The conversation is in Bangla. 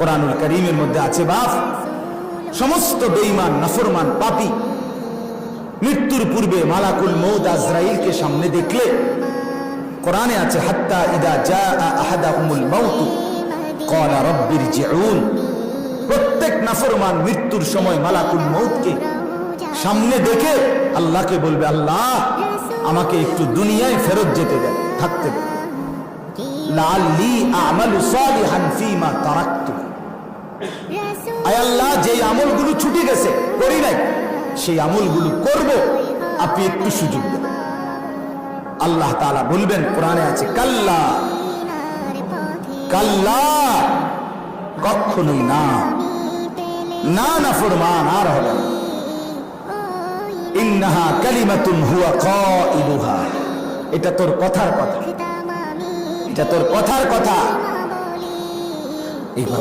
কোরআনুল কারীমের মধ্যে আছে বাপ, সমস্ত বেঈমান নাফরমান পাপী মৃত্যুর পূর্বে মালাকুল মউত আজরাইলকে সামনে দেখলে, কোরআনে আছে হাত্তা ইদা জাআ আহাদাহুমুল মাউত ক্বালা রাব্বিরজিউন, প্রত্যেক নাফরমান মৃত্যুর সময় মালাকুল মউতকে সামনে দেখে আল্লাহকে বলবে, আল্লাহ আমাকে একটু দুনিয়ায় ফেরত যেতে দেন, থাকতে দেন, লাআল্লি আমালু সালিহান ফীমা তারাকতু, আয় আল্লাহ যে আমলগুলো ছুটে গেছে করি নাই সেই আমলগুলো করব, আপনি একটু সুযোগ দেন। আল্লাহ তাআলা বলবেন, কোরআনে আছে কাল্লা, কাল্লা কখনোই না, না নাফরমান আর হবে না, ইন্নাহা কালিমাতুন হুয়া কাইলুহা, এটা তোর কথার কথা, এটা তোর কথার কথা। এইবার